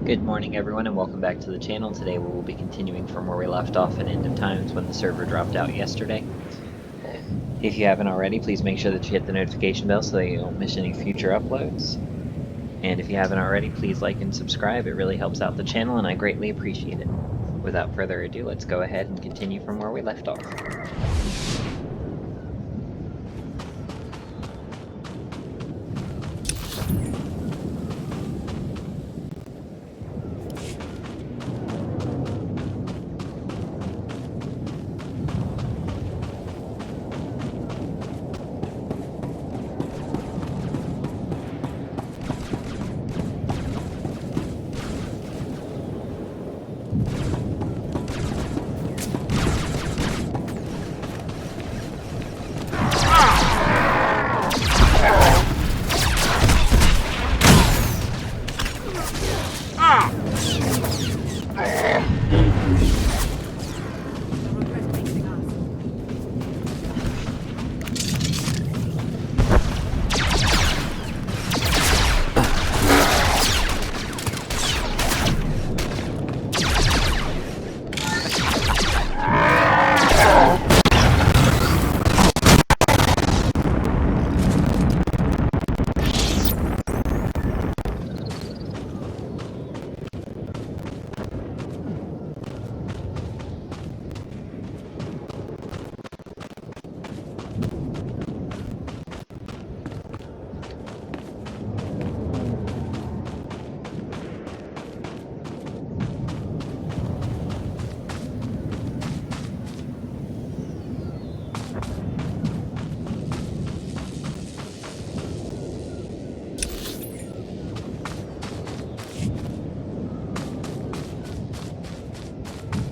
Good morning everyone and welcome back to the channel. Today we will be continuing from where we left off at End of Times when the server dropped out yesterday. If you haven't already, please make sure that you hit the notification bell so that you don't miss any future uploads. And if you haven't already, please like and subscribe. It really helps out the channel and I greatly appreciate it. Without further ado, let's go ahead and continue from where we left off.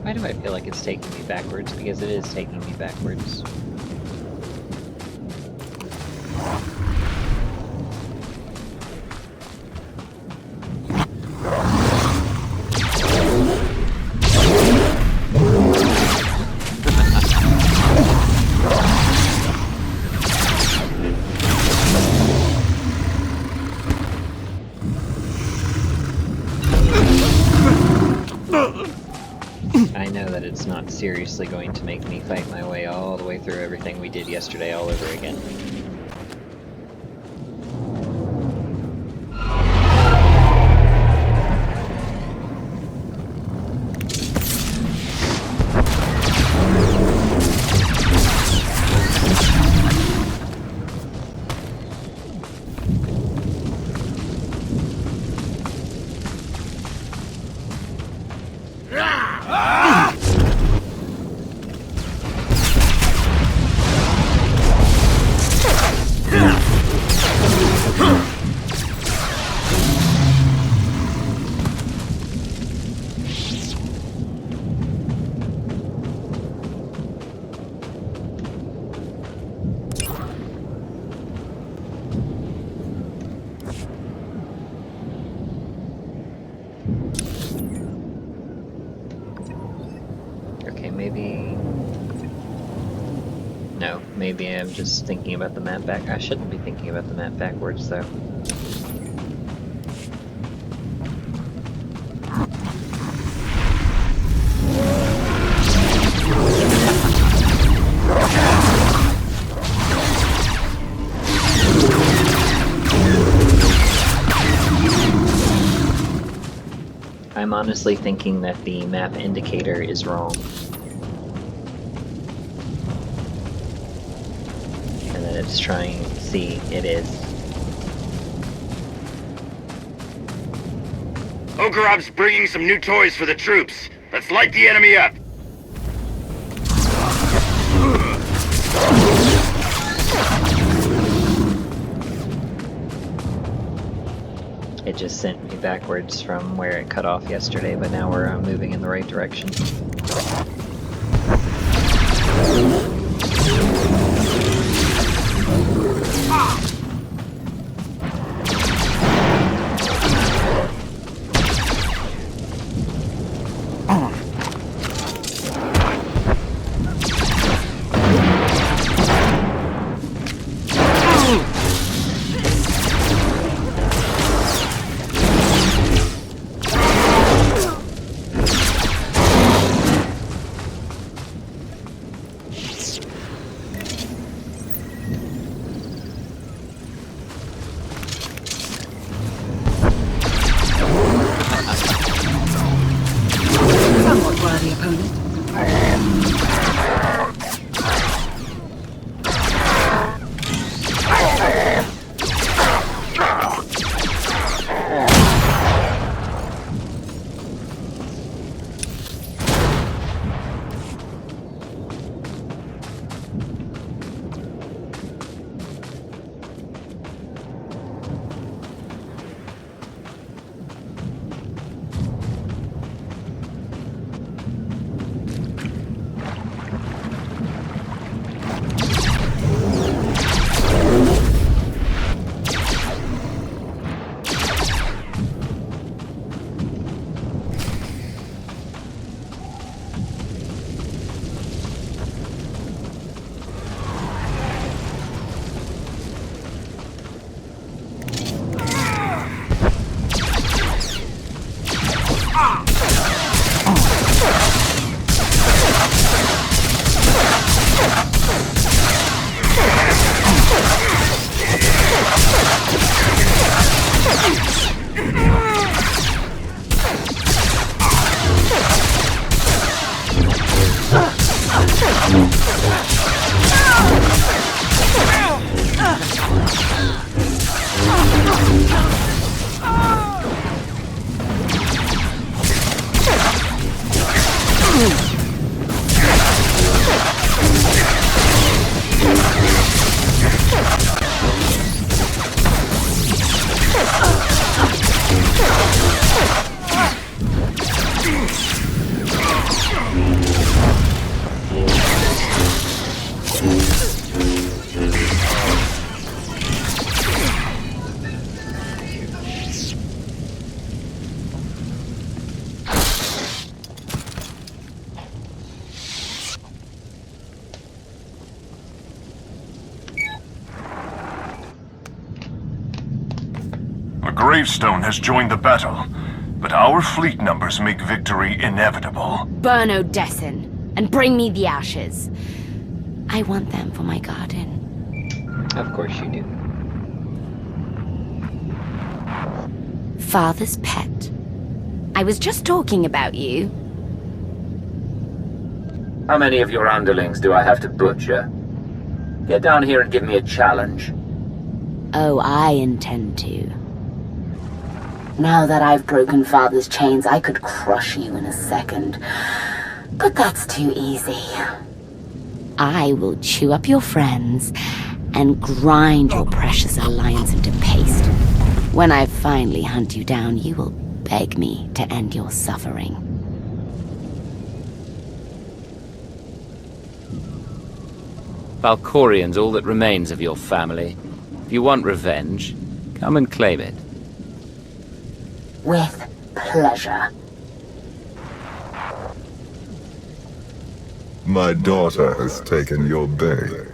Why do I feel like it's taking me backwards? Because it is taking me backwards. I know that it's not seriously going to make me fight my way all the way through everything we did yesterday all over again. Okay, maybe... No, maybe I'm just thinking about the map back. I shouldn't be thinking about the map backwards, though. I'm honestly thinking that the map indicator is wrong. And that it's trying... See, it is. Ogorov's bringing some new toys for the troops. Let's light the enemy up! It just sent me backwards from where it cut off yesterday, but now we're moving in the right direction. A gravestone has joined the battle, but our fleet numbers make victory inevitable. Burn Odessin, and bring me the ashes. I want them for my garden. Of course you do. Father's pet. I was just talking about you. How many of your underlings do I have to butcher? Get down here and give me a challenge. Oh, I intend to. Now that I've broken Father's chains, I could crush you in a second. But that's too easy. I will chew up your friends and grind your precious alliance into paste. When I finally hunt you down, you will beg me to end your suffering. Valkorian's all that remains of your family. If you want revenge, come and claim it. With pleasure. My daughter has taken your bait.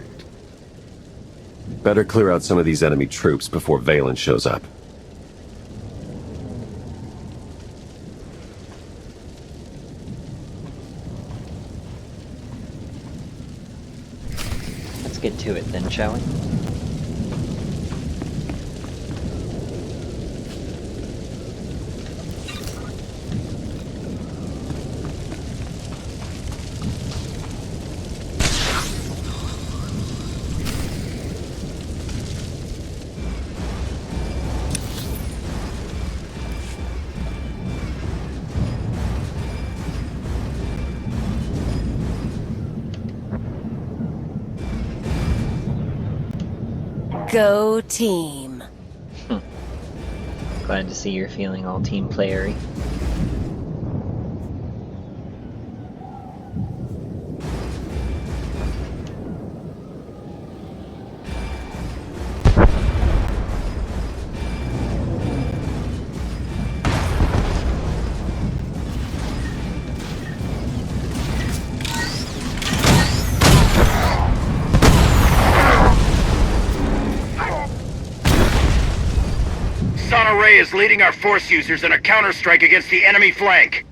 Better clear out some of these enemy troops before Vaylin shows up. Let's get to it then, shall we? Go team. Glad to see you're feeling all team playery. Ray is leading our force users in a counterstrike against the enemy flank.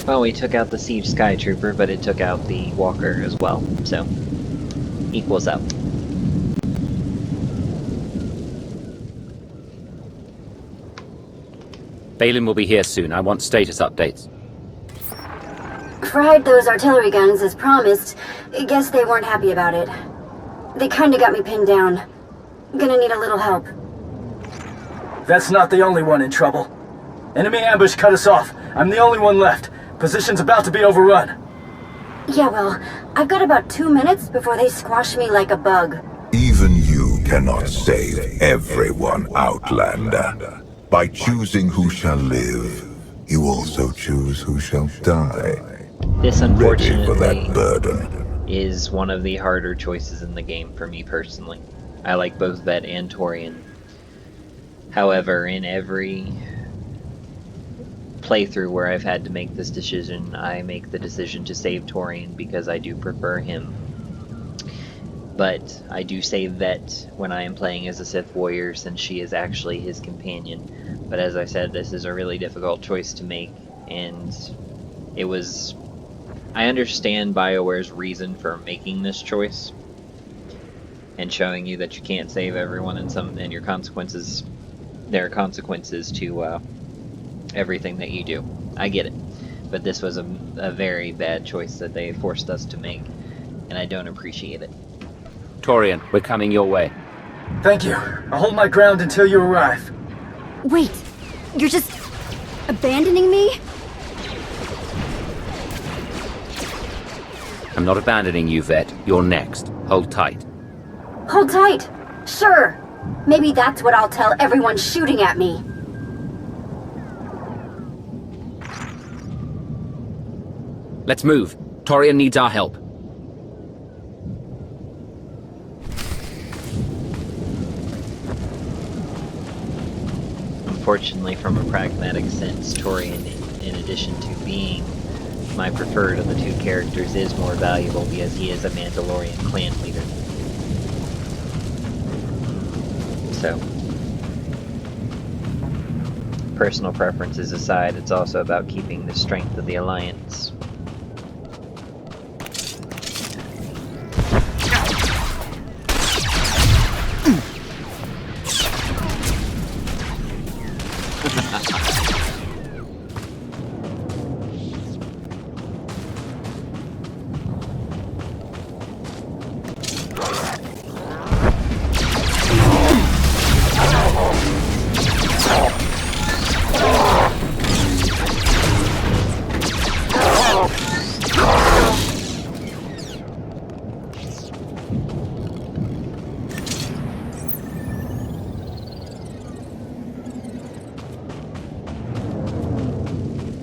Well, we took out the Siege Sky Trooper, but it took out the Walker as well, so equals out. Vaylin will be here soon. I want status updates. Fried those artillery guns as promised. Guess they weren't happy about it. They kinda got me pinned down. Gonna need a little help. That's not the only one in trouble. Enemy ambush cut us off. I'm the only one left. Position's about to be overrun. Yeah, well, I've got about 2 minutes before they squash me like a bug. Even you cannot save everyone, Outlander. By choosing who shall live, you also choose who shall die. This, Ready for that unfortunately, burden. is one of the harder choices in the game for me personally. I like both Vet and Torian. However, in every playthrough where I've had to make this decision, I make the decision to save Torian because I do prefer him. But I do save Vet when I am playing as a Sith warrior, since she is actually his companion. But as I said, this is a really difficult choice to make, and it was... I understand BioWare's reason for making this choice and showing you that you can't save everyone, and your consequences. There are consequences to everything that you do. I get it, but this was a very bad choice that they forced us to make, and I don't appreciate it. Torian, we're coming your way. Thank you. I'll hold my ground until you arrive. Wait, you're just abandoning me? I'm not abandoning you, Vet. You're next. Hold tight. Hold tight. Sure. Maybe that's what I'll tell everyone shooting at me. Let's move. Torian needs our help. Unfortunately, from a pragmatic sense, Torian, in addition to being my preferred of the two characters, is more valuable because he is a Mandalorian clan leader. So, personal preferences aside, it's also about keeping the strength of the Alliance.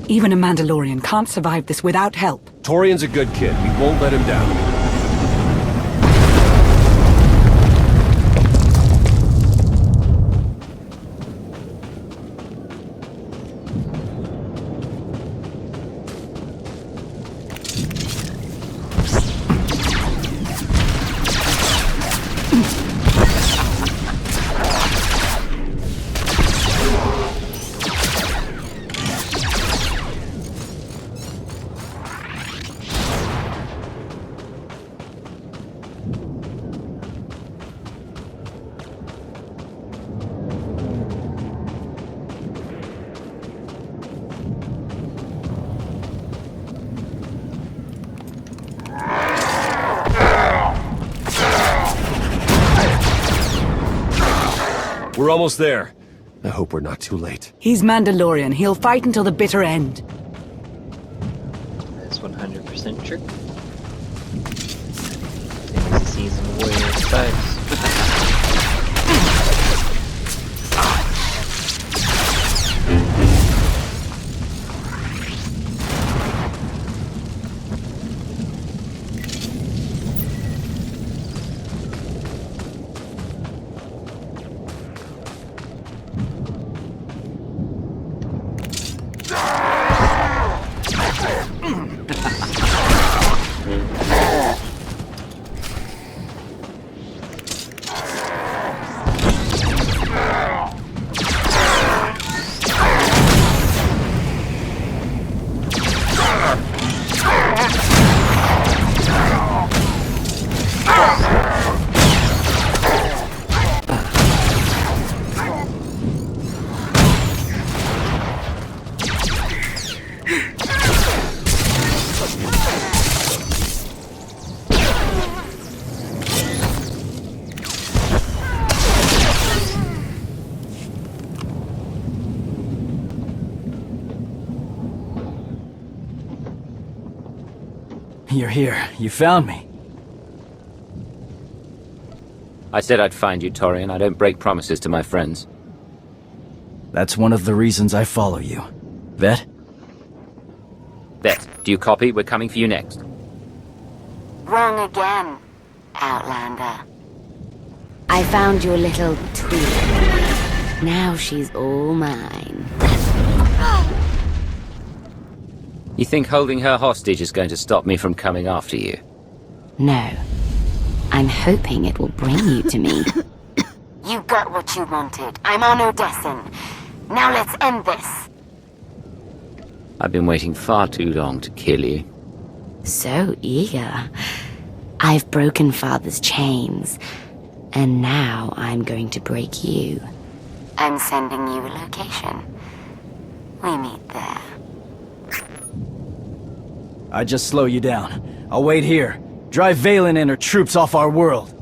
Even a Mandalorian can't survive this without help. Torian's a good kid. We won't let him down. We're almost there. I hope we're not too late. He's Mandalorian. He'll fight until the bitter end. That's 100% true. It was a seasoned warrior besides. you're here. You found me. I said I'd find you, Torian. I don't break promises to my friends. That's one of the reasons I follow you. Vet? Vet, do you copy? We're coming for you next. Wrong again, Outlander. I found your little tool. Now she's all mine. You think holding her hostage is going to stop me from coming after you? No. I'm hoping it will bring you to me. You got what you wanted. I'm on Odessin. Now let's end this. I've been waiting far too long to kill you. So eager. I've broken Father's chains, and now I'm going to break you. I'm sending you a location. We meet there. I just slow you down. I'll wait here. Drive Vaylin and her troops off our world.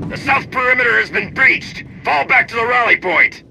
The south perimeter has been breached. Fall back to the rally point.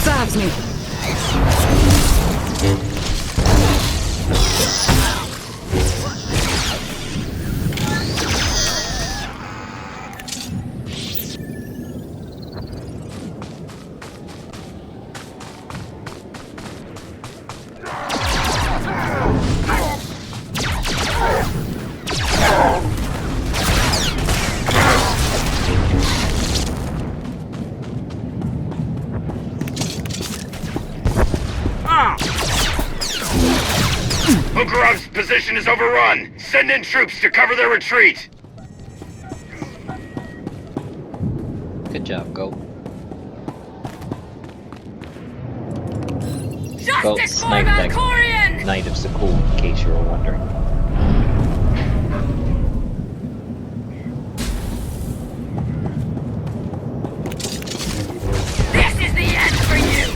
Stabs me. Ugarov's position is overrun. Send in troops to cover their retreat. Good job, go. Go snipe that Knight of Sakul, in case you were wondering. This is the end for you!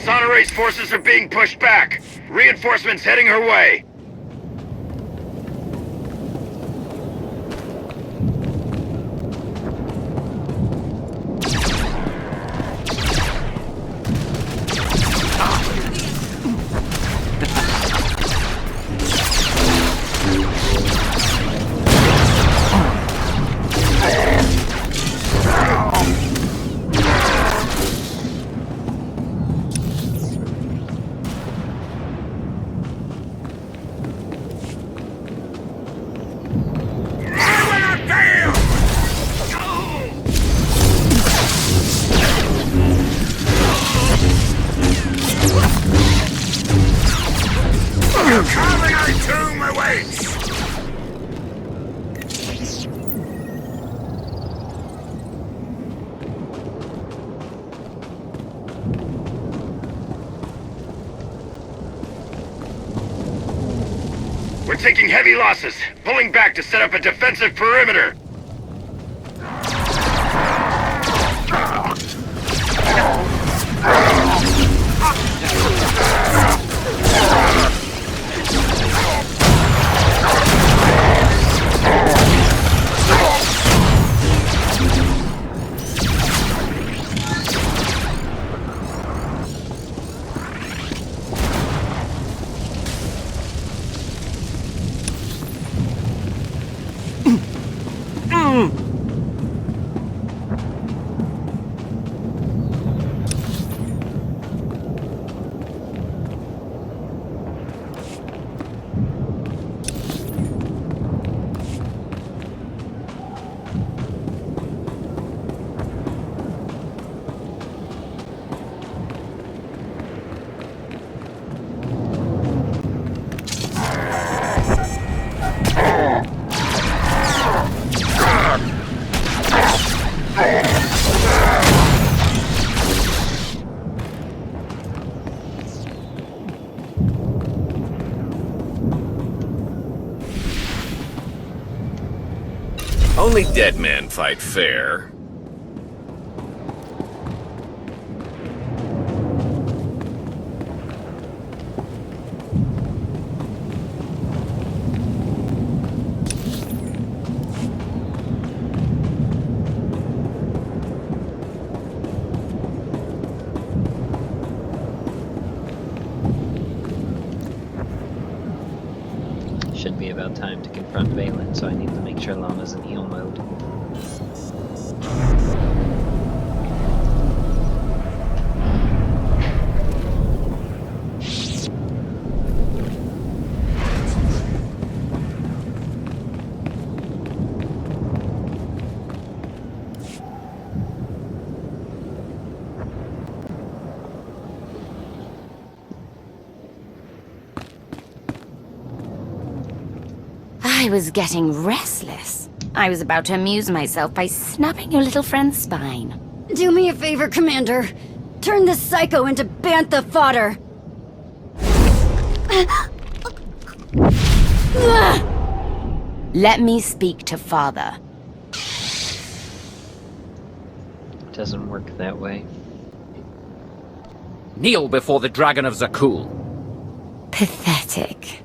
Sonora's forces are being pushed back. Reinforcements heading her way. culinary tomb awaits! We're taking heavy losses, pulling back to set up a defensive perimeter. Only dead men fight fair. Should be about time to confront Vaylin, so I need to make sure Lana's in heal mode. I was getting restless. I was about to amuse myself by snubbing your little friend's spine. Do me a favor, Commander. Turn this psycho into bantha fodder. Let me speak to Father. It doesn't work that way. Kneel before the Dragon of Zakul. Pathetic.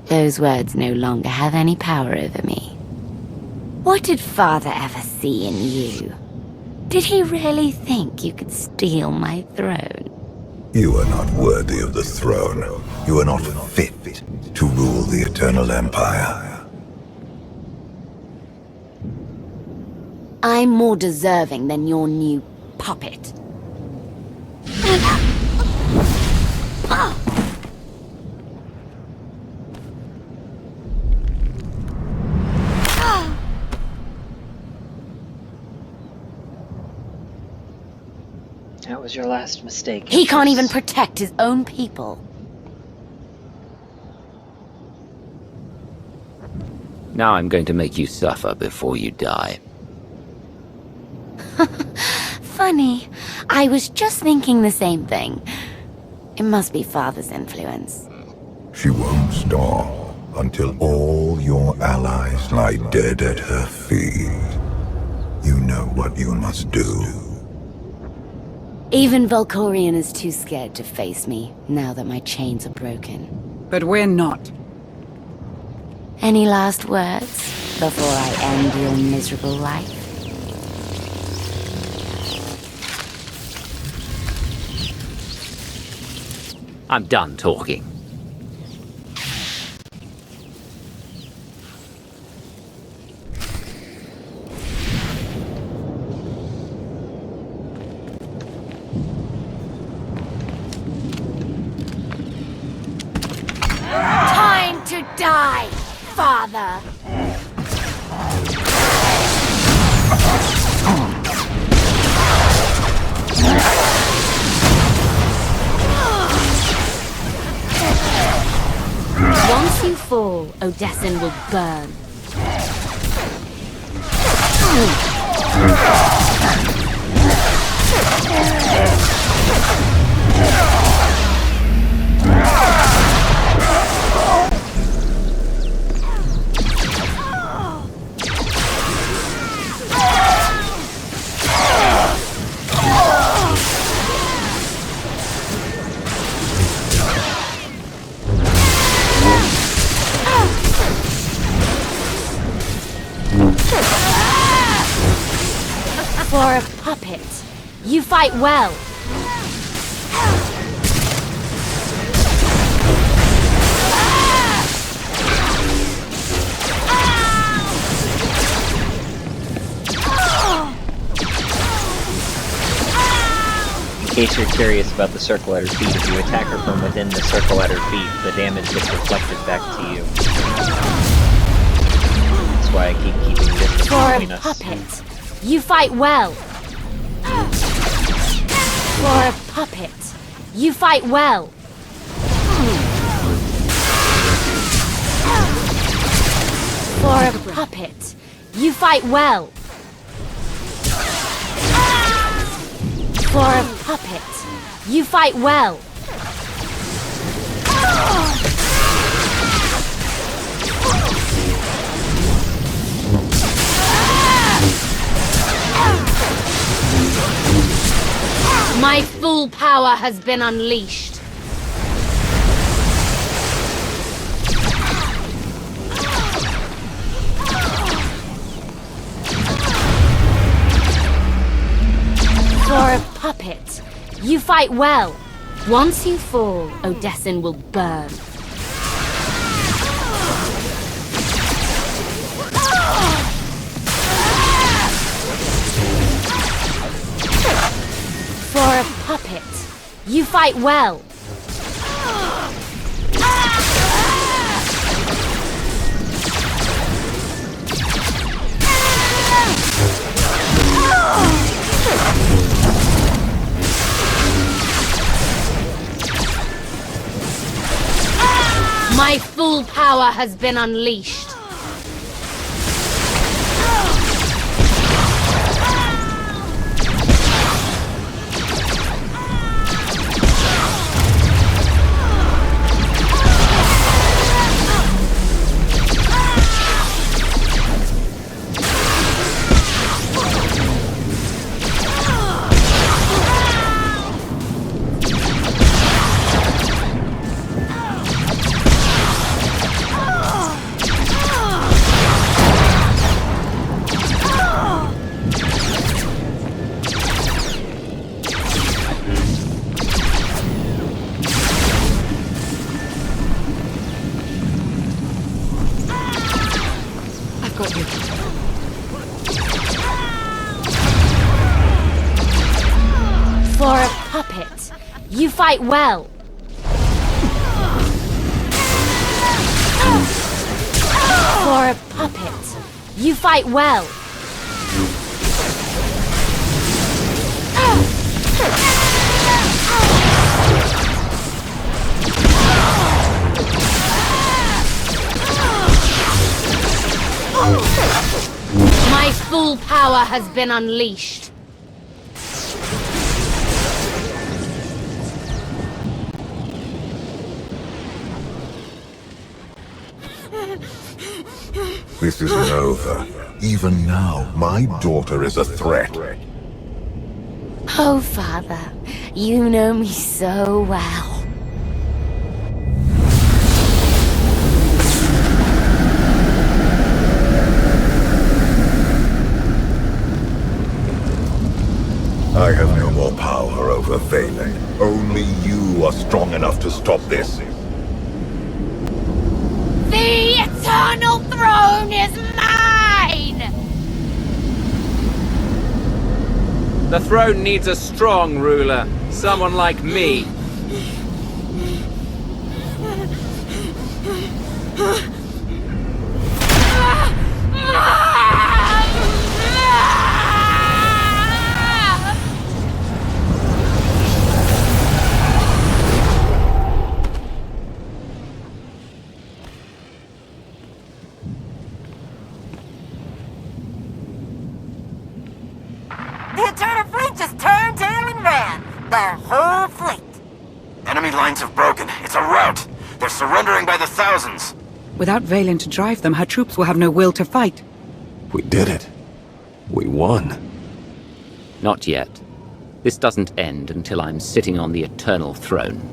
Those words no longer have any power over me. What did Father ever see in you? Did he really think you could steal my throne? You are not worthy of the throne. You are not fit to rule the Eternal Empire. I'm more deserving than your new puppet. That was your last mistake. He can't even protect his own people. Now I'm going to make you suffer before you die. Funny. I was just thinking the same thing. It must be Father's influence. She won't stop until all your allies lie dead at her feet. You know what you must do. Even Valkorion is too scared to face me, now that my chains are broken. But we're not. Any last words before I end your miserable life? I'm done talking. Time to die, Father! you fall, Odessin will burn. For a puppet, you fight well. In case you're curious about the circle at her feet, if you attack her from within the circle at her feet, the damage gets reflected back to you. That's why I keep keeping distance between us. For a puppet, you fight well. For a puppet, you fight well. For a puppet, you fight well. For a puppet, you fight well. My full power has been unleashed. For a puppet, you fight well. Once you fall, Odessin will burn. For a puppet, you fight well. My full power has been unleashed. For a puppet, you fight well. For a puppet, you fight well. My full power has been unleashed. This isn't over. Even now, my daughter is a threat. Oh, Father, you know me so well. I have no more power over Vaylin. Only you are strong enough to stop this. The eternal throne is mine! The throne needs a strong ruler. Someone like me. It's a rout! They're surrendering by the thousands! Without Vaylin to drive them, her troops will have no will to fight. We did it. We won. Not yet. This doesn't end until I'm sitting on the Eternal Throne.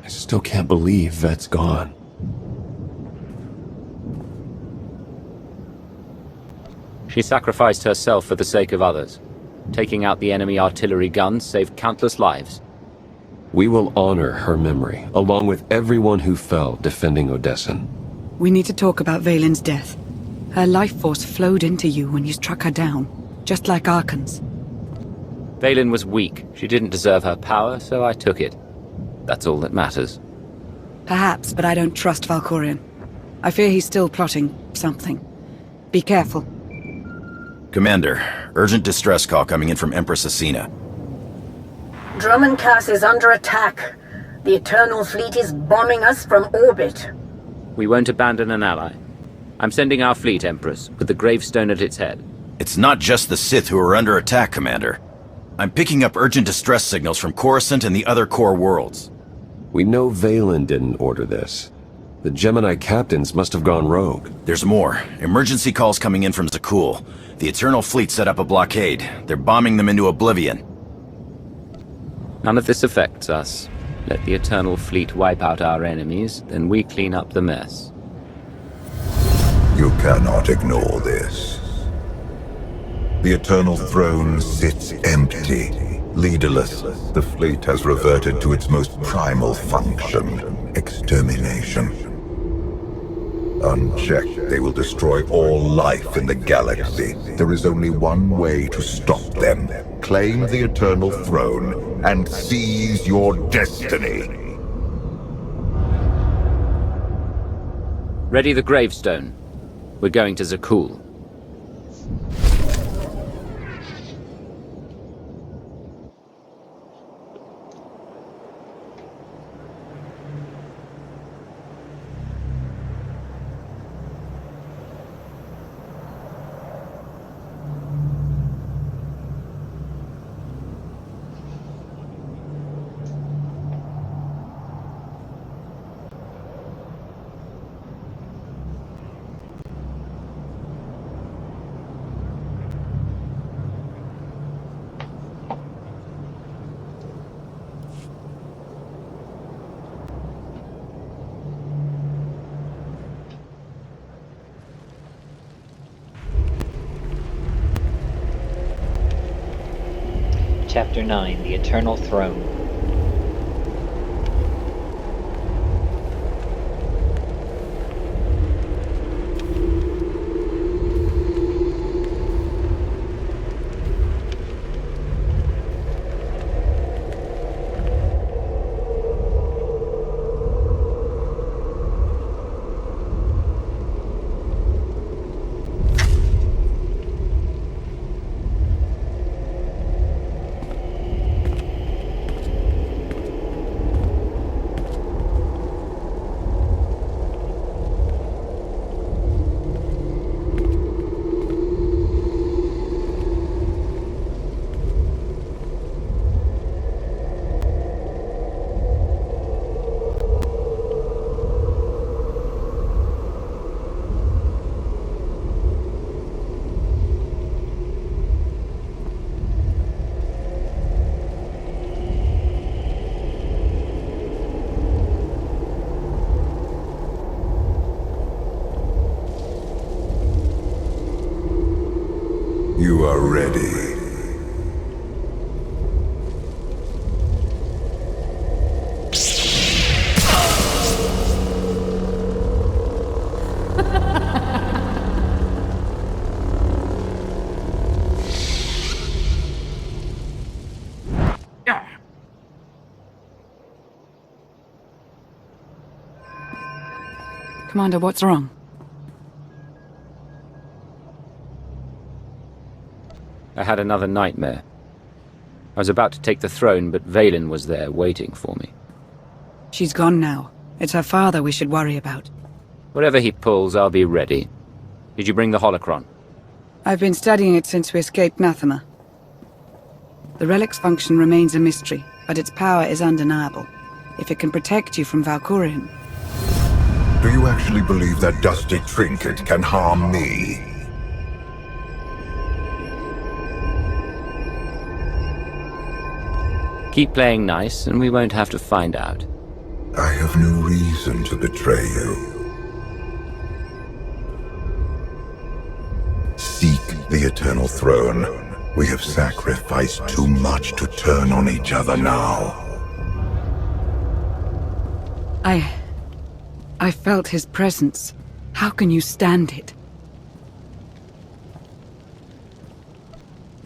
I still can't believe Vet's gone. She sacrificed herself for the sake of others. Taking out the enemy artillery guns saved countless lives. We will honor her memory, along with everyone who fell defending Odessen. We need to talk about Vaylin's death. Her life force flowed into you when you struck her down, just like Archon's. Vaylin was weak. She didn't deserve her power, so I took it. That's all that matters. Perhaps, but I don't trust Valkorion. I fear he's still plotting something. Be careful. Commander, urgent distress call coming in from Empress Asina. Drummond Cass is under attack. The Eternal Fleet is bombing us from orbit. We won't abandon an ally. I'm sending our fleet, Empress, with the gravestone at its head. It's not just the Sith who are under attack, Commander. I'm picking up urgent distress signals from Coruscant and the other core worlds. We know Vaylin didn't order this. The Gemini captains must have gone rogue. There's more. Emergency calls coming in from Zakul. The Eternal Fleet set up a blockade. They're bombing them into oblivion. None of this affects us. Let the Eternal Fleet wipe out our enemies, then we clean up the mess. You cannot ignore this. The Eternal Throne sits empty, leaderless. The fleet has reverted to its most primal function, extermination. Unchecked, they will destroy all life in the galaxy. There is only one way to stop them. Claim the Eternal Throne and seize your destiny. Ready the gravestone. We're going to Zakul. Chapter 9, The Eternal Throne. You are ready. Commander, what's wrong? I had another nightmare. I was about to take the throne, but Vaylin was there waiting for me. She's gone now. It's her father we should worry about. Whatever he pulls, I'll be ready. Did you bring the holocron? I've been studying it since we escaped Nathema. The relic's function remains a mystery, but its power is undeniable. If it can protect you from Valkorion. Do you actually believe that dusty trinket can harm me? Keep playing nice, and we won't have to find out. I have no reason to betray you. Seek the Eternal Throne. We have sacrificed too much to turn on each other now. I felt his presence. How can you stand it?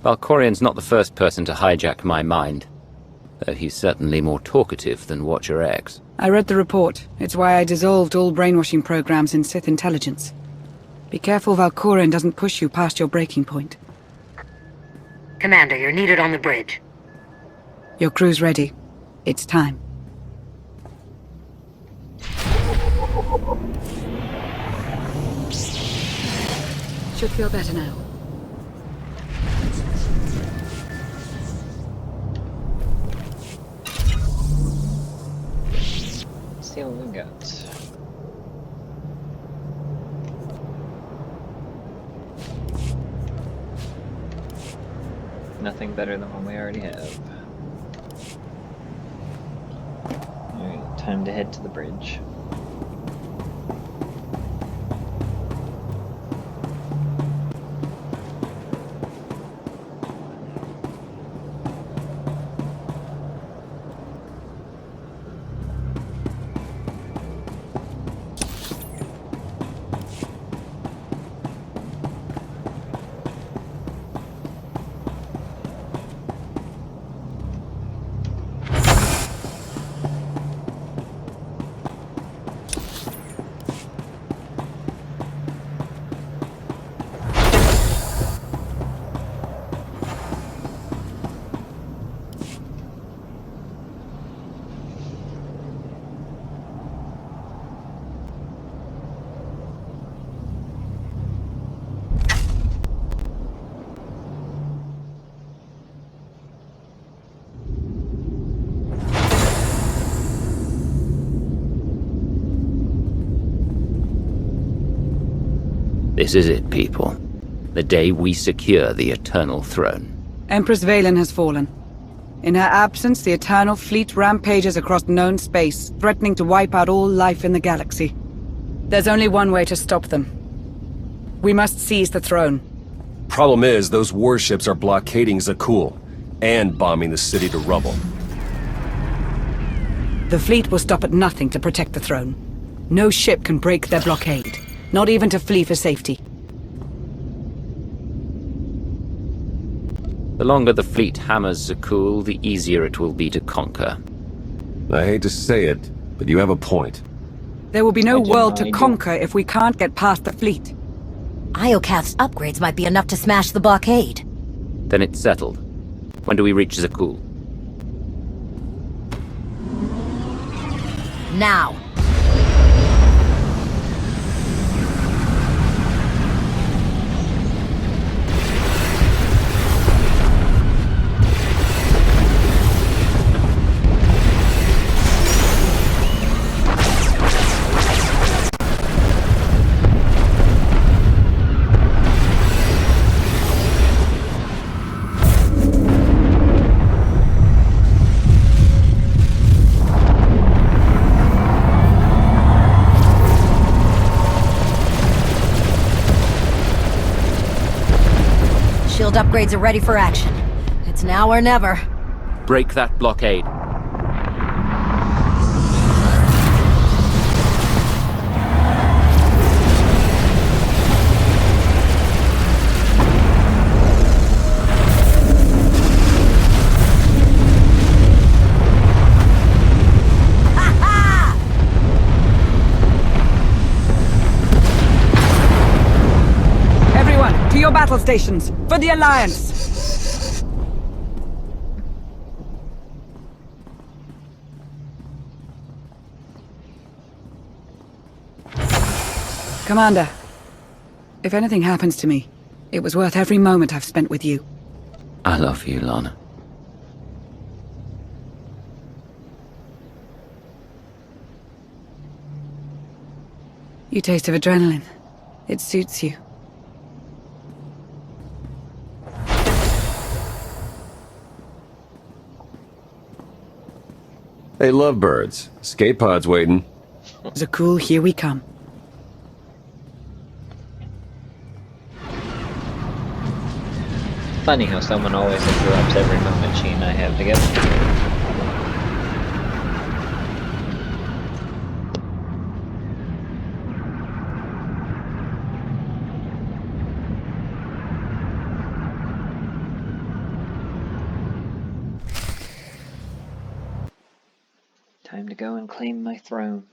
Valkorion's not the first person to hijack my mind, though he's certainly more talkative than Watcher X. I read the report. It's why I dissolved all brainwashing programs in Sith intelligence. Be careful Valkorion doesn't push you past your breaking point. Commander, you're needed on the bridge. Your crew's ready. It's time. Should feel better now. See what we got. Nothing better than what we already have. Alright, time to head to the bridge. This is it, people. The day we secure the Eternal Throne. Empress Vaylin has fallen. In her absence, the Eternal Fleet rampages across known space, threatening to wipe out all life in the galaxy. There's only one way to stop them. We must seize the throne. Problem is, those warships are blockading Zakul, and bombing the city to rubble. The fleet will stop at nothing to protect the throne. No ship can break their blockade. Not even to flee for safety. The longer the fleet hammers Zakul, the easier it will be to conquer. I hate to say it, but you have a point. There will be no world to conquer if we can't get past the fleet. Iocath's upgrades might be enough to smash the blockade. Then it's settled. When do we reach Zakul? Now. Shield upgrades are ready for action. It's now or never. Break that blockade. stations! For the Alliance! Commander, if anything happens to me, it was worth every moment I've spent with you. I love you, Lana. You taste of adrenaline. It suits you. Hey, lovebirds. Escape pod's waiting. Zakul, here we come. Funny how someone always interrupts every moment she and I have together. Time to go and claim my throne.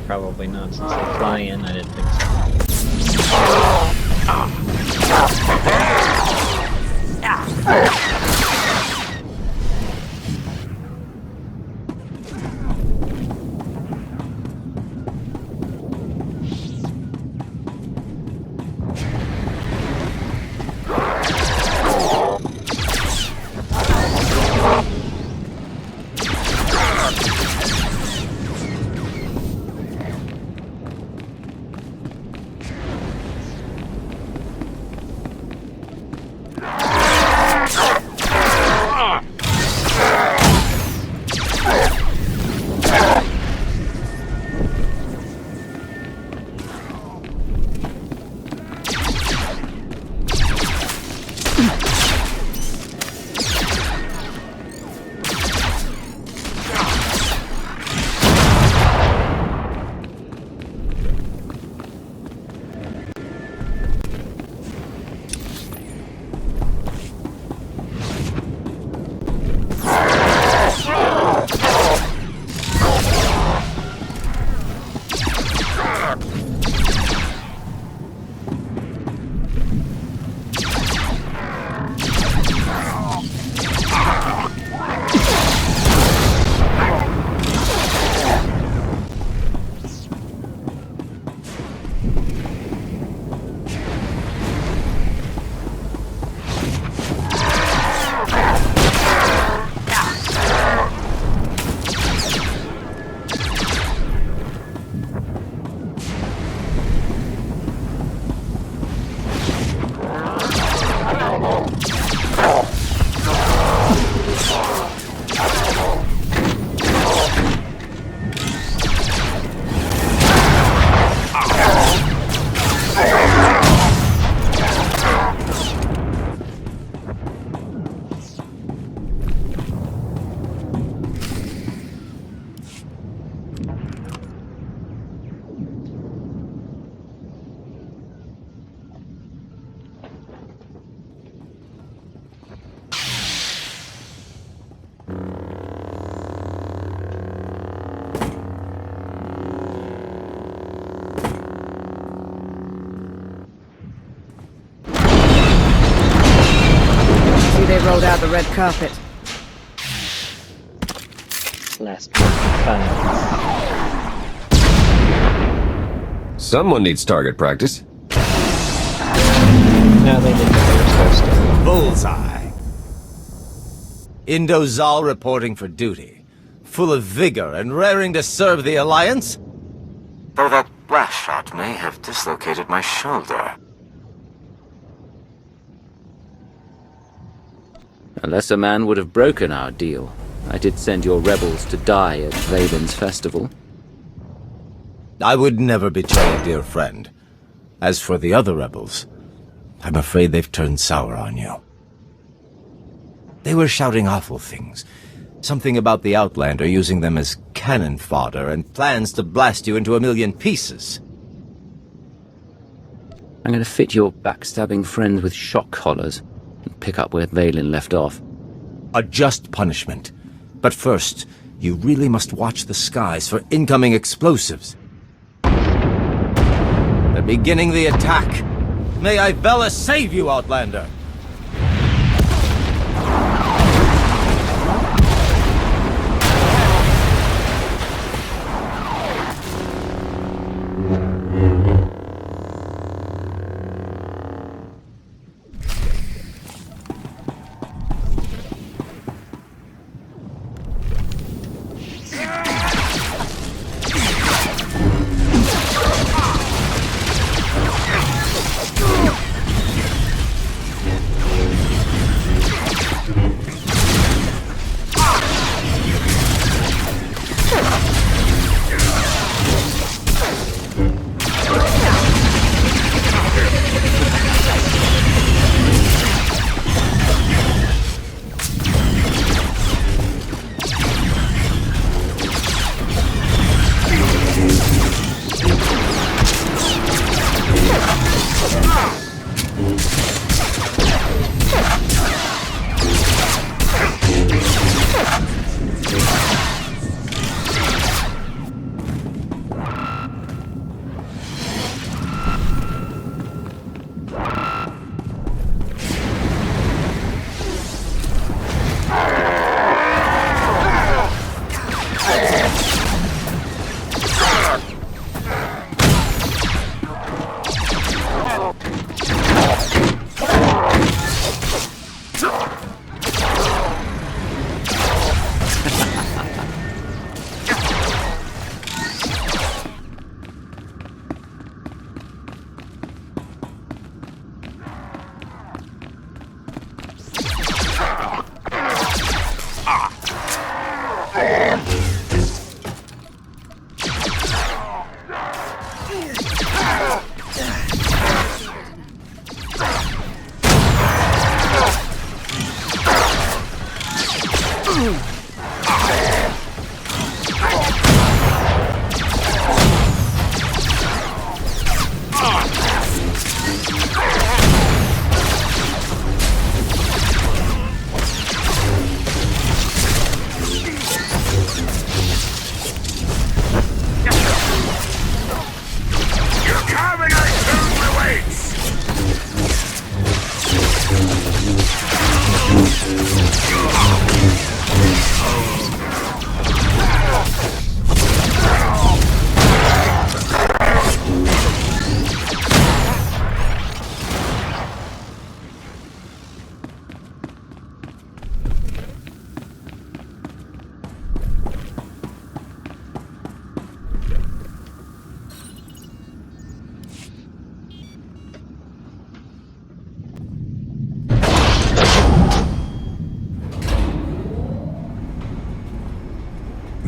Probably not, since they fly in. I didn't think rolled out the red carpet. Last one. Someone needs target practice. No, they did what they were supposed to. Bullseye. Indozal reporting for duty. Full of vigor and raring to serve the Alliance. Though that blast shot may have dislocated my shoulder. A lesser man would have broken our deal. I did send your rebels to die at Vaylin's festival. I would never betray a dear friend. As for the other rebels, I'm afraid they've turned sour on you. They were shouting awful things. Something about the Outlander using them as cannon fodder and plans to blast you into a million pieces. I'm going to fit your backstabbing friends with shock collars and pick up where Vaylin left off. A just punishment. But first, you really must watch the skies for incoming explosives. They're beginning the attack. May Ivella save you, Outlander!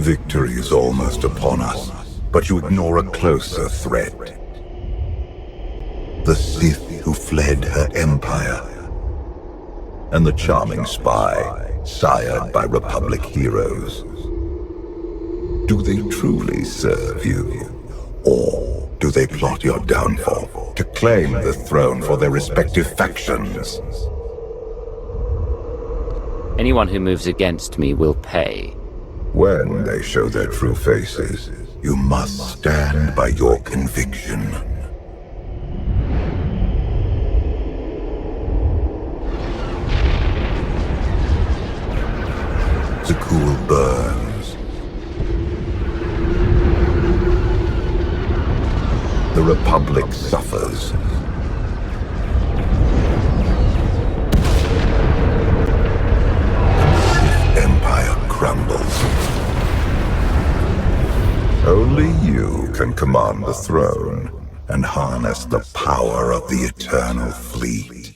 Victory is almost upon us, but you ignore a closer threat. The Sith who fled her empire, and the charming spy, sired by Republic heroes. Do they truly serve you? Or do they plot your downfall to claim the throne for their respective factions? Anyone who moves against me will pay. When they show their true faces, you must stand by your conviction. can command the throne and harness the power of the Eternal Fleet.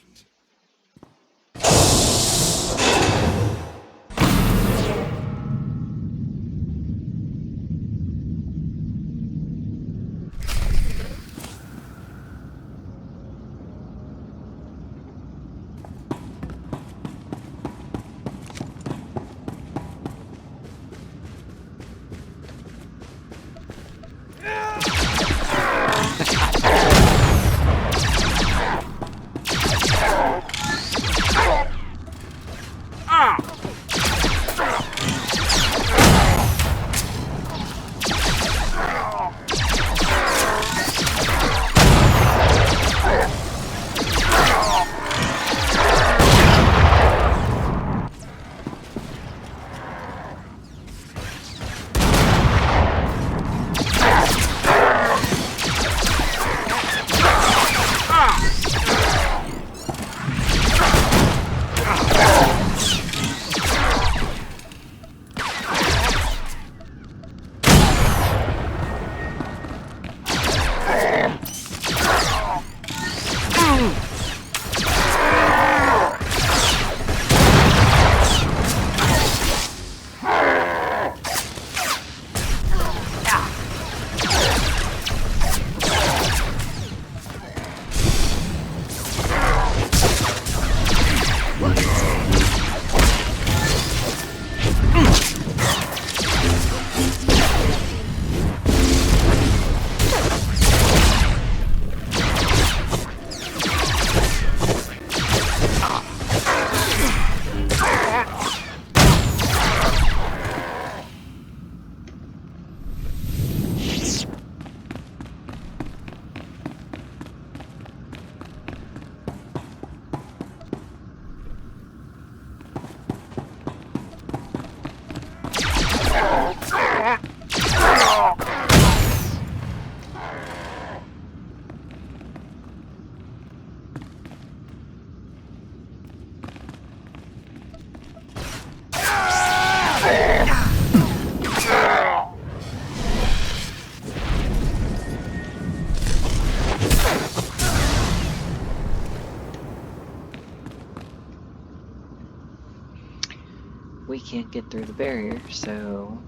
We can't get through the barrier, so...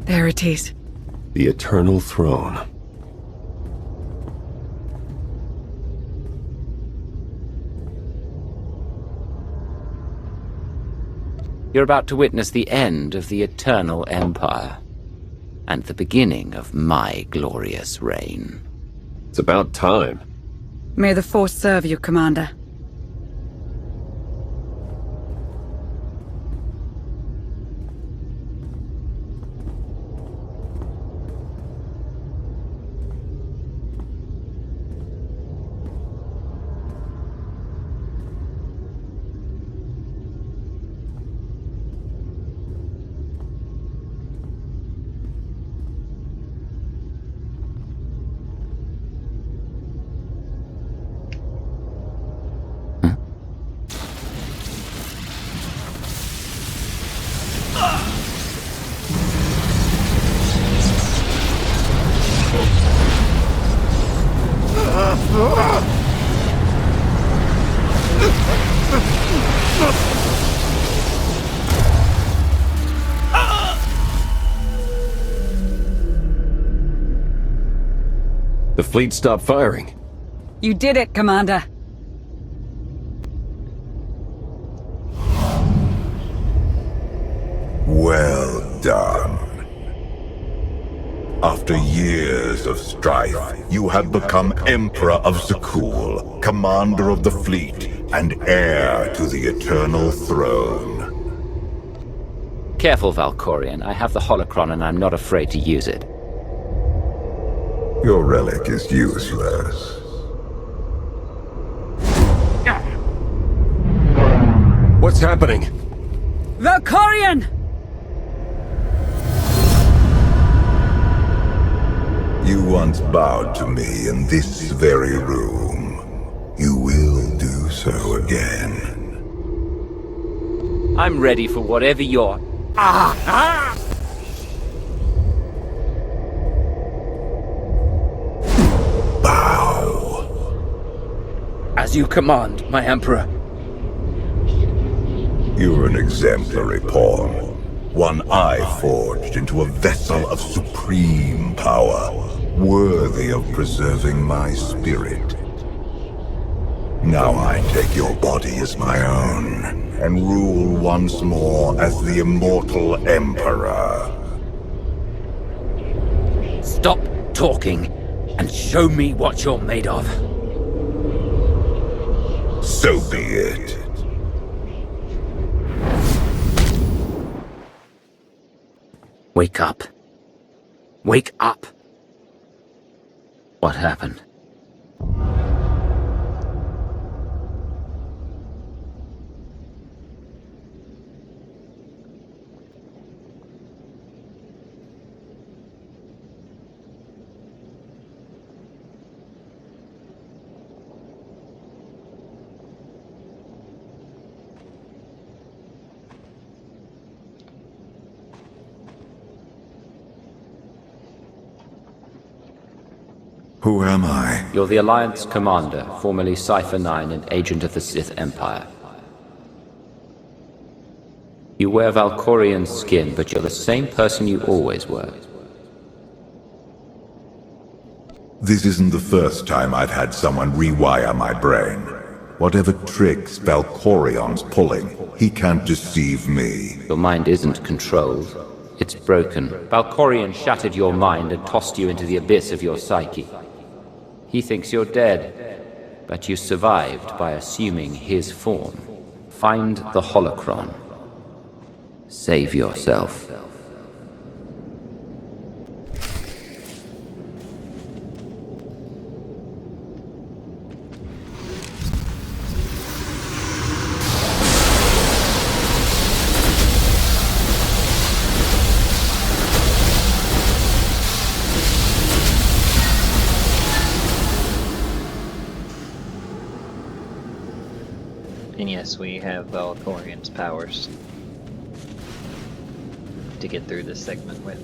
There it is. The Eternal Throne. You're about to witness the end of the Eternal Empire, and the beginning of my glorious reign. It's about time. May the Force serve you, Commander. The fleet stopped firing. You did it, Commander. Well done. After years of strife, you have become Emperor of Zakul, Commander of the Fleet, and heir to the Eternal Throne. Careful, Valkorion. I have the holocron and I'm not afraid to use it. Your relic is useless. What's happening? Valkorion! You once bowed to me in this very room. You will do so again. I'm ready for whatever you're... Bow. As you command, my Emperor. You're an exemplary pawn. One I forged into a vessel of supreme power, worthy of preserving my spirit. Now I take your body as my own, and rule once more as the immortal Emperor. Stop talking, and show me what you're made of. So be it. Wake up. Wake up. What happened? Who am I? You're the Alliance Commander, formerly Cypher 9 and Agent of the Sith Empire. You wear Valkorion's skin, but you're the same person you always were. This isn't the first time I've had someone rewire my brain. Whatever tricks Valkorion's pulling, he can't deceive me. Your mind isn't controlled. It's broken. Valkorion shattered your mind and tossed you into the abyss of your psyche. He thinks you're dead, but you survived by assuming his form. Find the holocron. Save yourself. And yes, we have Valkorion's powers to get through this segment with.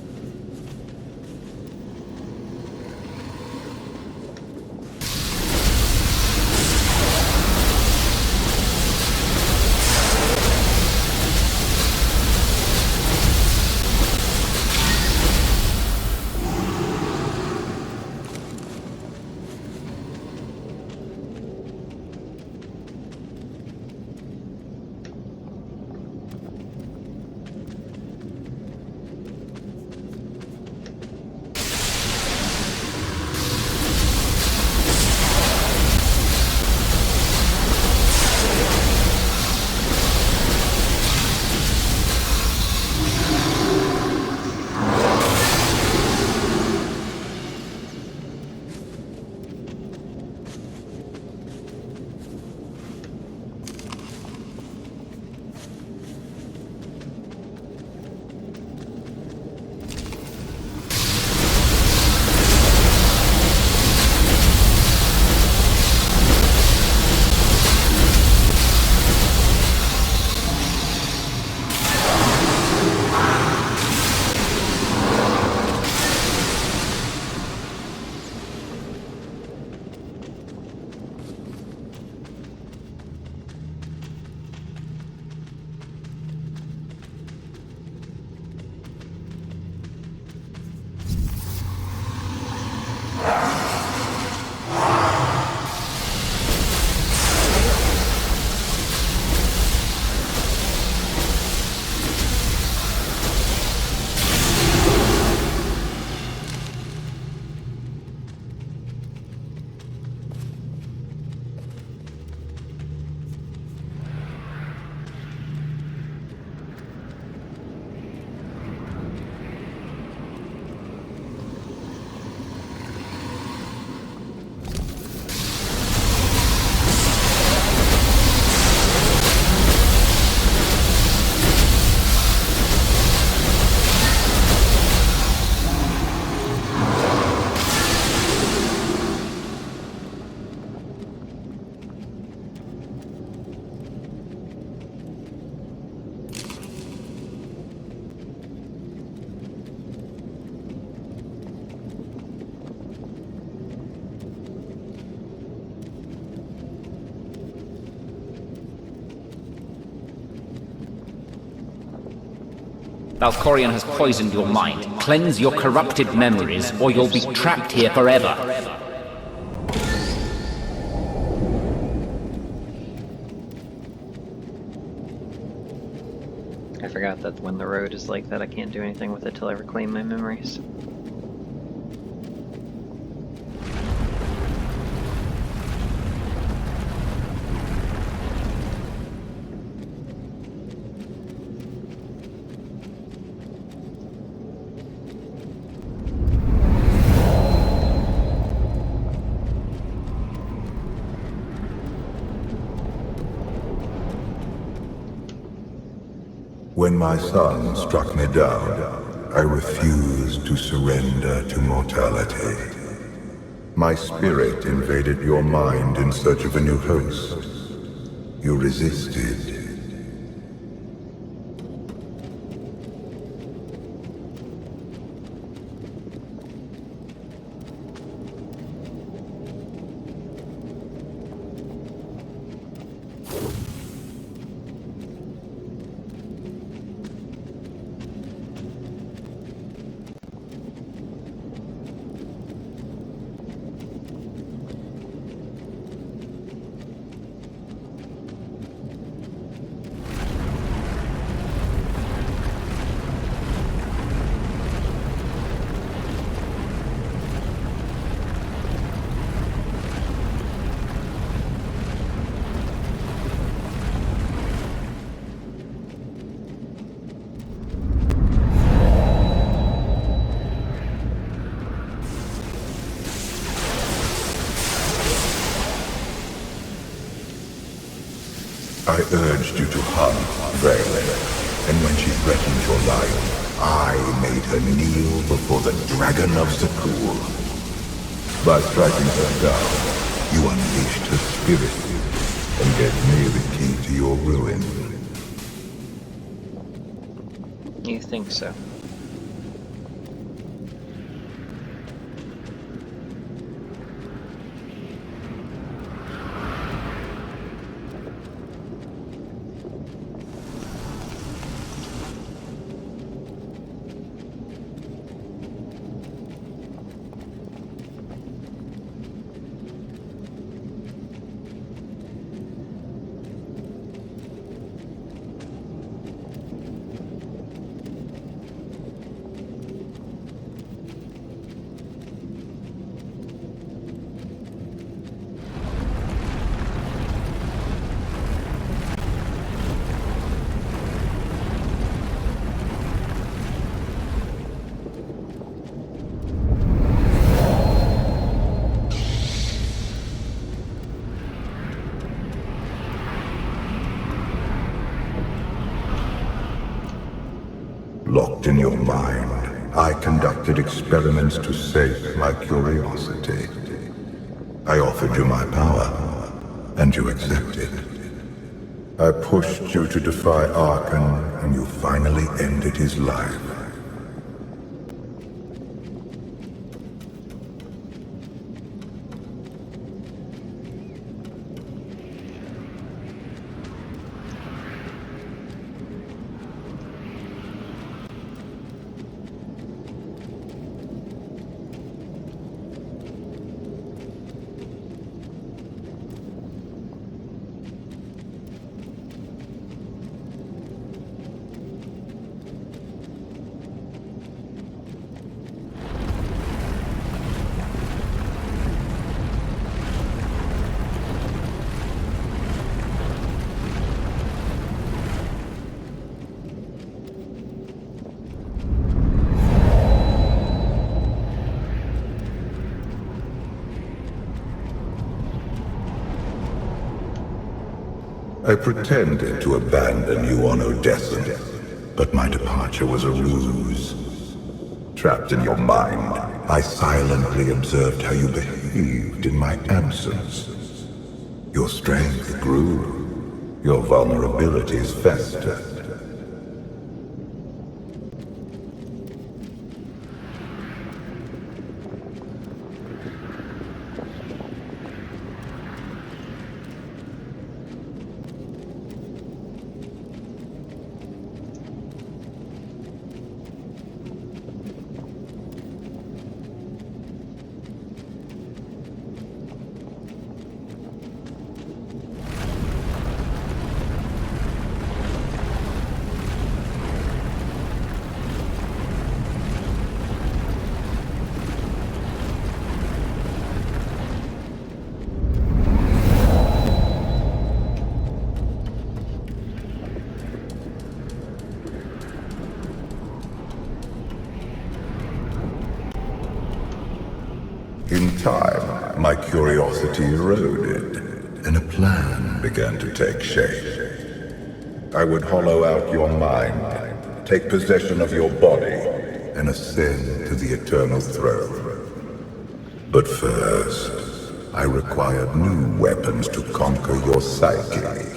Valkorion has poisoned your mind. Cleanse your corrupted memories, or you'll be trapped here forever. I forgot that when the road is like that, I can't do anything with it till I reclaim my memories. When my son struck me down, I refused to surrender to mortality. My spirit invaded your mind in search of a new host. You resisted. I urged you to hunt Vaylin, and when she threatened your life, I made her kneel before the Dragon of Sakul. By striking her down, you unleashed her spirit, and gave me the key to your ruin. You think so? Locked in your mind, I conducted experiments to sate my curiosity. I offered you my power, and you accepted. I pushed you to defy Archon, and you finally ended his life. I pretended to abandon you on Odessa, but my departure was a ruse. Trapped in your mind, I silently observed how you behaved in my absence. Your strength grew, your vulnerabilities festered. In time, my curiosity eroded, and a plan began to take shape. I would hollow out your mind, take possession of your body, and ascend to the eternal throne. But first, I required new weapons to conquer your psyche.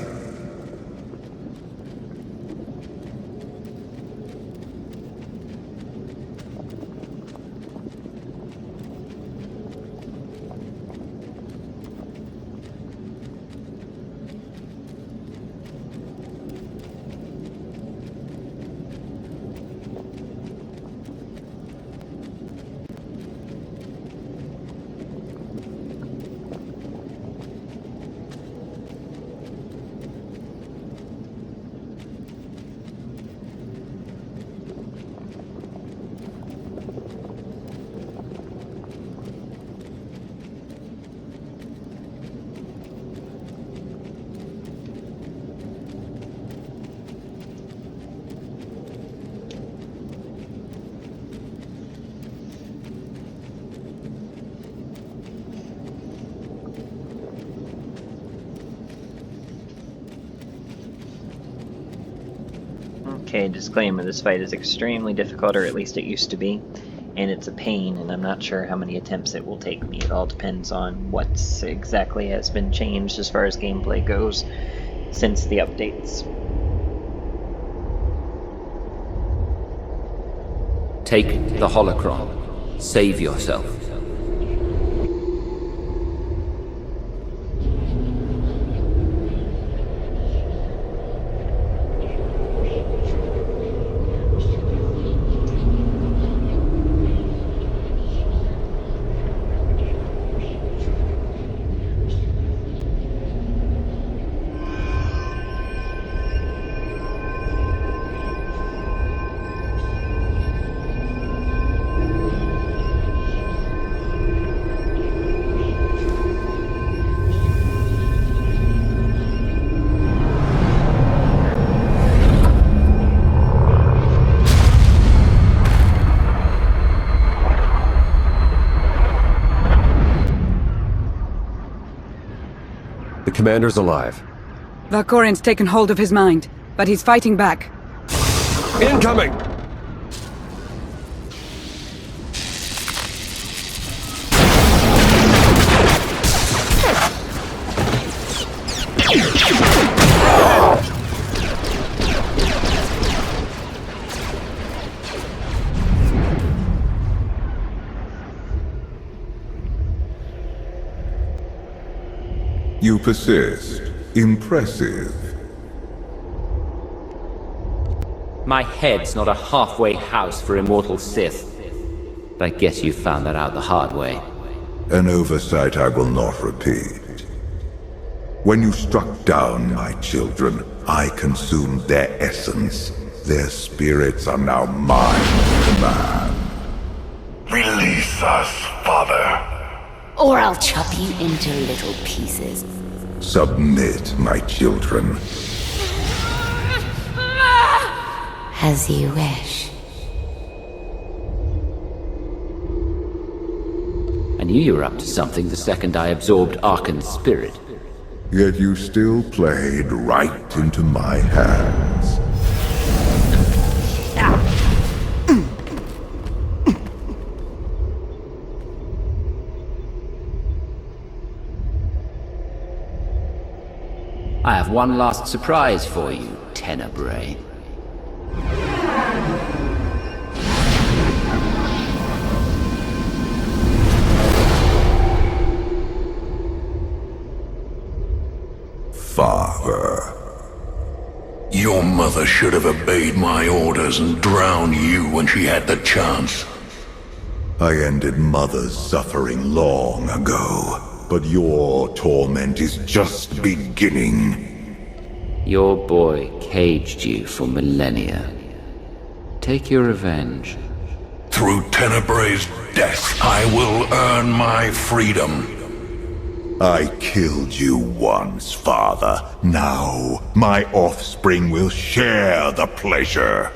Okay, disclaimer, this fight is extremely difficult, or at least it used to be, and it's a pain, and I'm not sure how many attempts it will take me. It all depends on what exactly has been changed as far as gameplay goes since the updates. Take the holocron. Save yourself. The commander's alive. Valkorian's taken hold of his mind, but he's fighting back. Incoming! You persist. Impressive. My head's not a halfway house for immortal Sith. But I guess you found that out the hard way. An oversight I will not repeat. When you struck down my children, I consumed their essence. Their spirits are now mine to command. Release us, Father. Or I'll chop you into little pieces. Submit, my children. As you wish. I knew you were up to something the second I absorbed Arkan's spirit. Yet you still played right into my hands. I have one last surprise for you, Tenebrae. Father. Your mother should have obeyed my orders and drowned you when she had the chance. I ended Mother's suffering long ago, but your torment is just beginning. Your boy caged you for millennia. Take your revenge. Through Tenebrae's death, I will earn my freedom. I killed you once, Father. Now, my offspring will share the pleasure.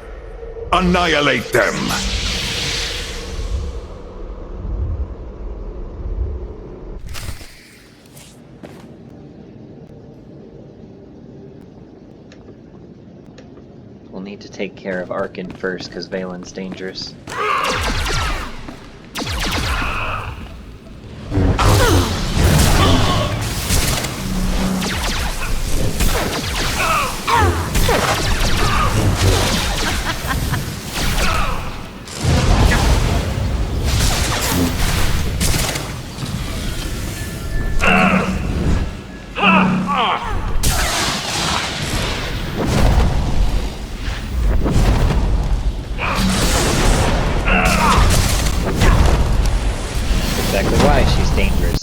Annihilate them! we'll need to take care of Arkin first, because Vaylin's dangerous. Exactly why she's dangerous.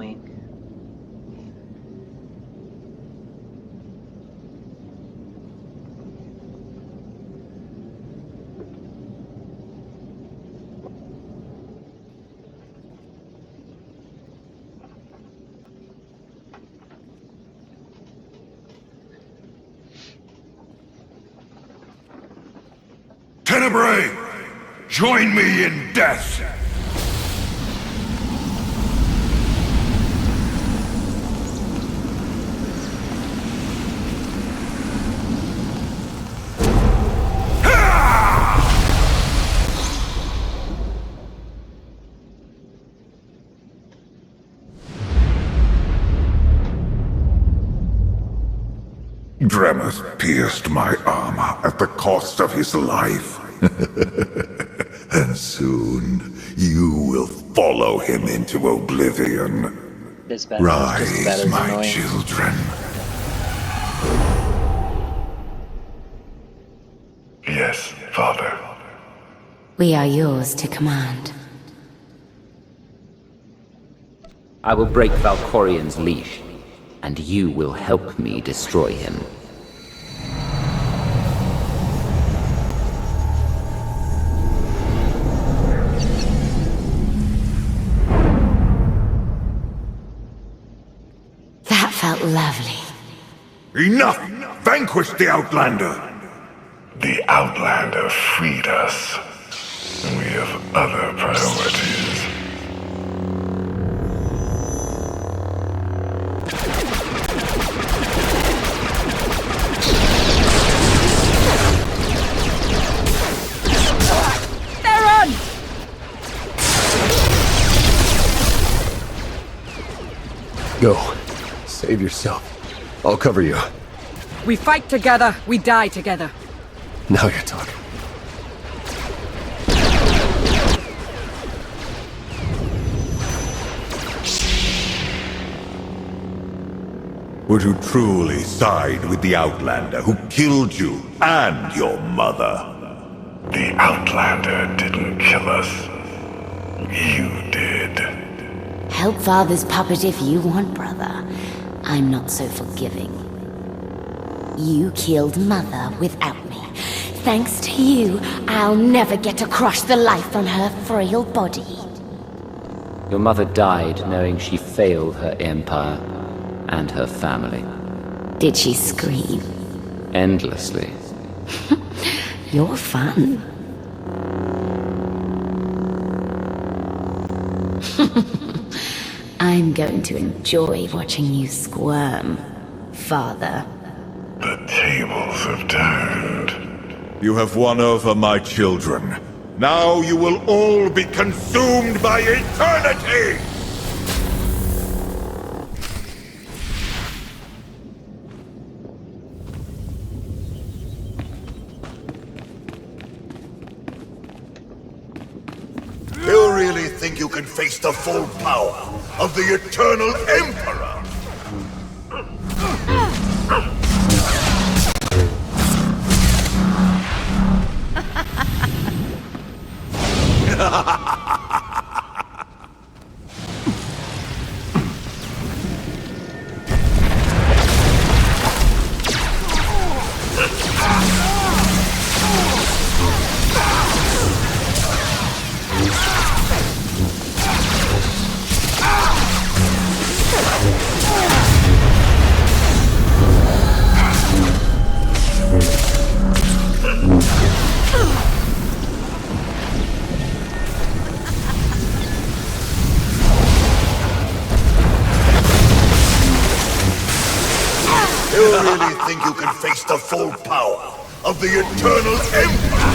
annoying. Tenebrae, join me in death! Dremus pierced my armor at the cost of his life. And soon you will follow him into oblivion. This battle is just about Rise, as my annoying. children. Yes, Father. We are yours to command. I will break Valkorion's leash, and you will help me destroy him. That felt lovely. Enough! Vanquish the Outlander! The Outlander freed us. We have other priorities. They're on! Go. Save yourself. I'll cover you. We fight together, we die together. Now you're talking. Would you truly side with the Outlander who killed you and your mother? The Outlander didn't kill us. You did. Help Father's puppet if you want, brother. I'm not so forgiving. You killed Mother without me. Thanks to you, I'll never get to crush the life from her frail body. Your mother died knowing she failed her empire and her family. Did she scream? Endlessly. You're fun. I'm going to enjoy watching you squirm, Father. The tables have turned. You have won over my children. Now you will all be consumed by eternity! You really think you can face the full power of the Eternal Emperor? You really think you can face the full power of the Eternal Emperor?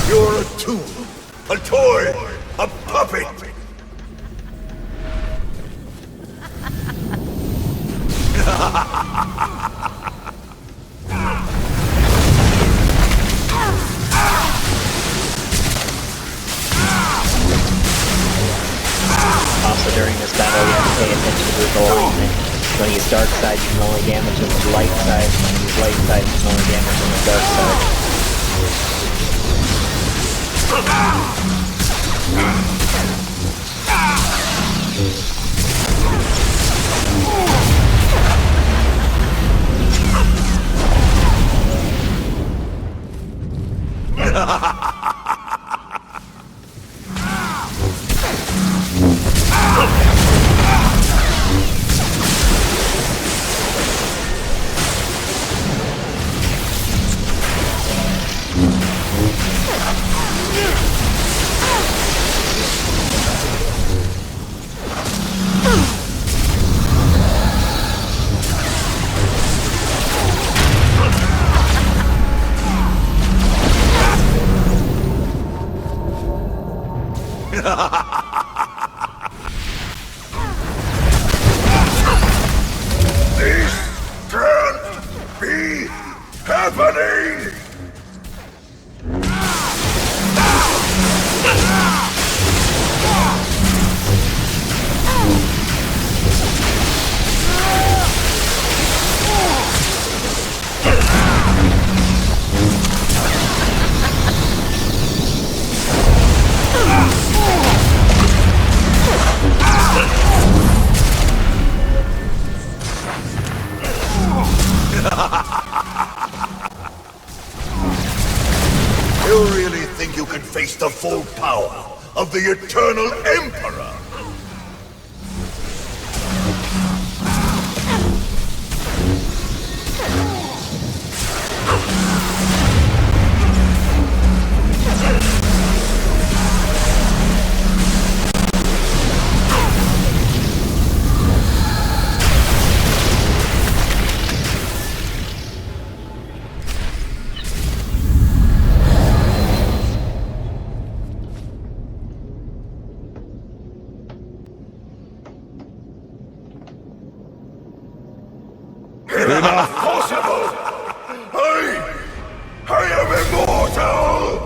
You're a tool, a toy, a puppet. Also, during this battle, you have to pay attention to his alignment. When he's dark side, you can only damage him with light side. When he's light side, you can only damage him with dark side. This can't be happening! You really think you can face the full power of the Eternal Emperor? Impossible! I am immortal!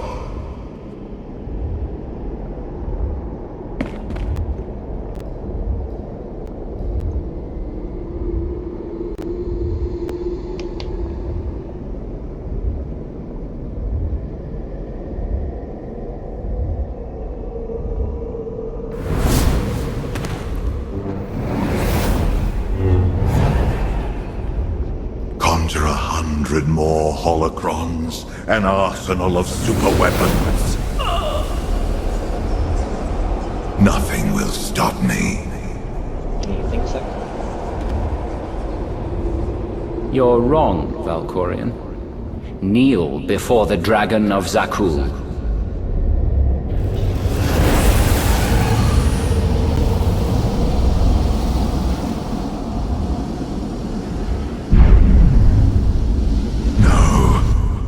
Conjure 100 more holocrons, an arsenal of superweapons. Nothing will stop me. You think so? You're wrong, Valkorion. Kneel before the Dragon of Zakul.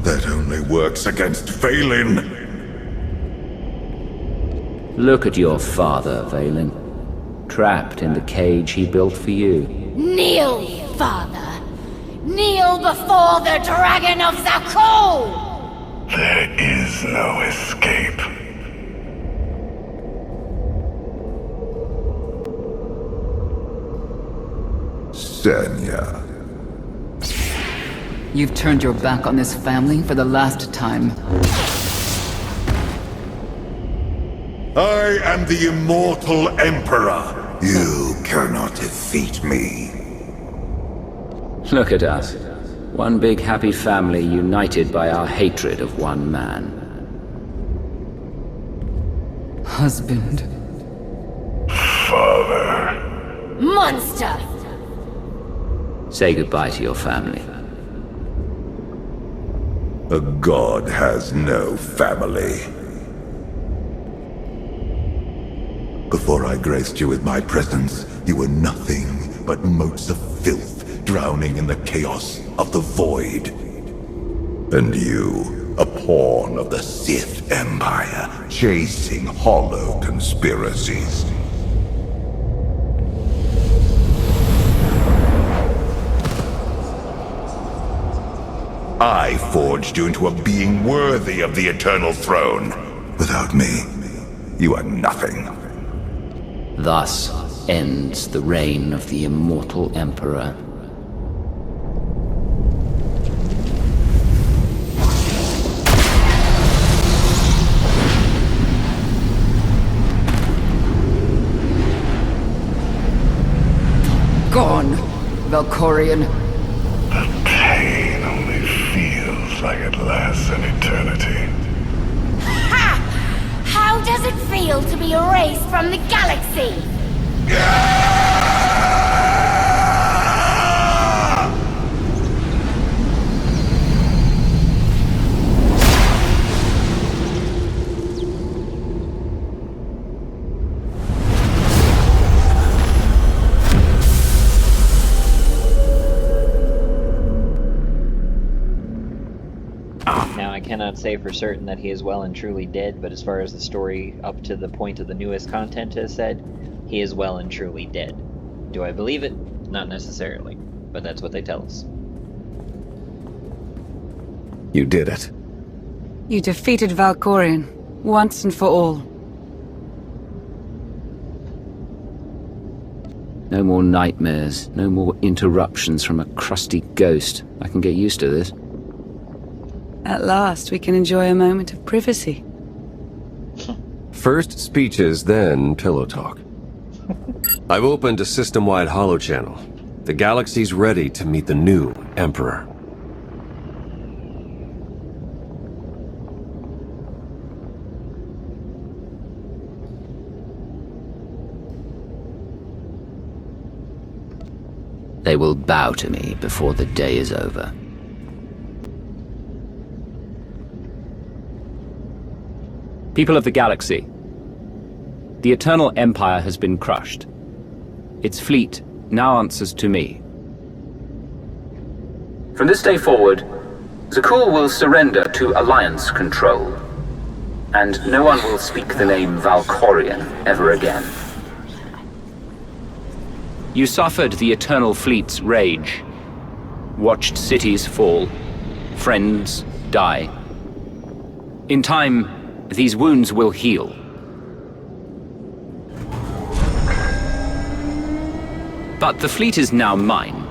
That only works against Vaylin. Look at your father, Vaylin. Trapped in the cage he built for you. Kneel, father. Kneel kneel before the Dragon of Zakul! There is no escape. Senya. You've turned your back on this family for the last time. I am the immortal Emperor. You cannot defeat me. Look at us. One big happy family united by our hatred of one man. Husband. Father. Monster! Say goodbye to your family. A god has no family. Before I graced you with my presence, you were nothing but motes of filth drowning in the chaos of the void. And you, a pawn of the Sith Empire, chasing hollow conspiracies. I forged you into a being worthy of the Eternal Throne. Without me, you are nothing. Thus ends the reign of the immortal Emperor. Gone, Valkorion. The pain only feels like it lasts an eternity. Ha! How does it feel to be erased from the galaxy? Now, I cannot say for certain that he is well and truly dead, but as far as the story up to the point of the newest content has said, he is well and truly dead. Do I believe it? Not necessarily, but that's what they tell us. You did it. You defeated Valkorion, once and for all. No more nightmares, no more interruptions from a crusty ghost. I can get used to this. At last, we can enjoy a moment of privacy. First speeches, then pillow talk. I've opened a system-wide holochannel. The galaxy's ready to meet the new Emperor. They will bow to me before the day is over. People of the galaxy, the Eternal Empire has been crushed. Its fleet now answers to me. From this day forward, Zakul will surrender to Alliance control, and no one will speak the name Valkorion ever again. You suffered the Eternal Fleet's rage, watched cities fall, friends die. In time, these wounds will heal. But the fleet is now mine.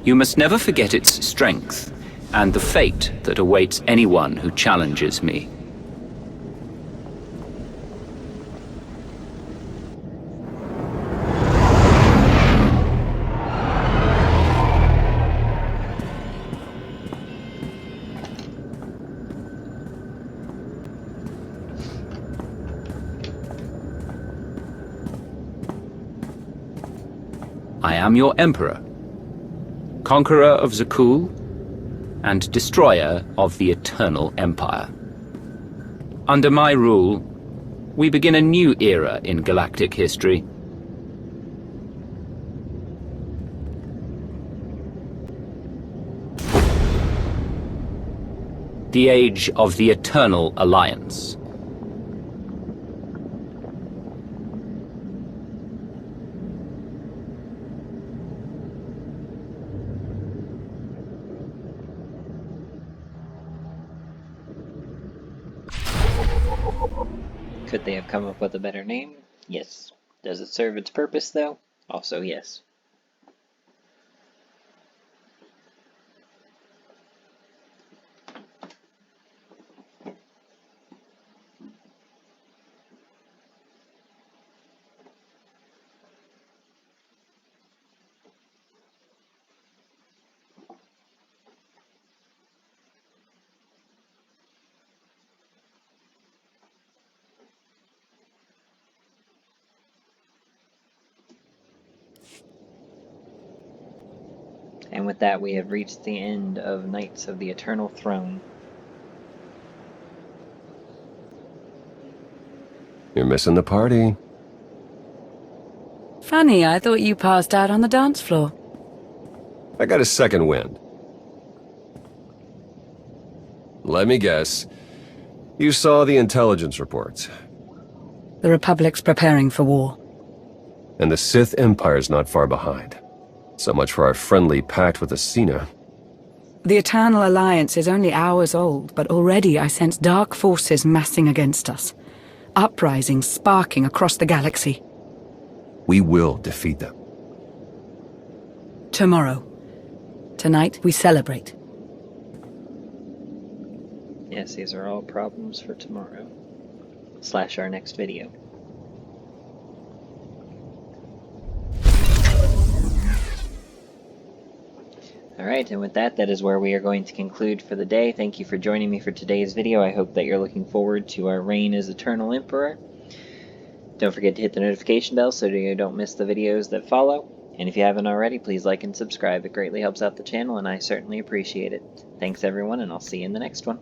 You must never forget its strength and the fate that awaits anyone who challenges me. I am your Emperor, conqueror of Zakul, and destroyer of the Eternal Empire. Under my rule, we begin a new era in galactic history. The Age of the Eternal Alliance. Could they have come up with a better name? Yes. Does it serve its purpose, though? Also, yes. And with that, we have reached the end of Knights of the Eternal Throne. You're missing the party. Funny, I thought you passed out on the dance floor. I got a second wind. Let me guess. You saw the intelligence reports. The Republic's preparing for war. And the Sith Empire's not far behind. So much for our friendly pact with Asina. The Eternal Alliance is only hours old, but already I sense dark forces massing against us. Uprisings sparking across the galaxy. We will defeat them. Tomorrow. Tonight, we celebrate. Yes, these are all problems for tomorrow. / our next video. Alright, and with that, that is where we are going to conclude for the day. Thank you for joining me for today's video. I hope that you're looking forward to our reign as Eternal Emperor. Don't forget to hit the notification bell so that you don't miss the videos that follow. And if you haven't already, please like and subscribe. It greatly helps out the channel, and I certainly appreciate it. Thanks everyone, and I'll see you in the next one.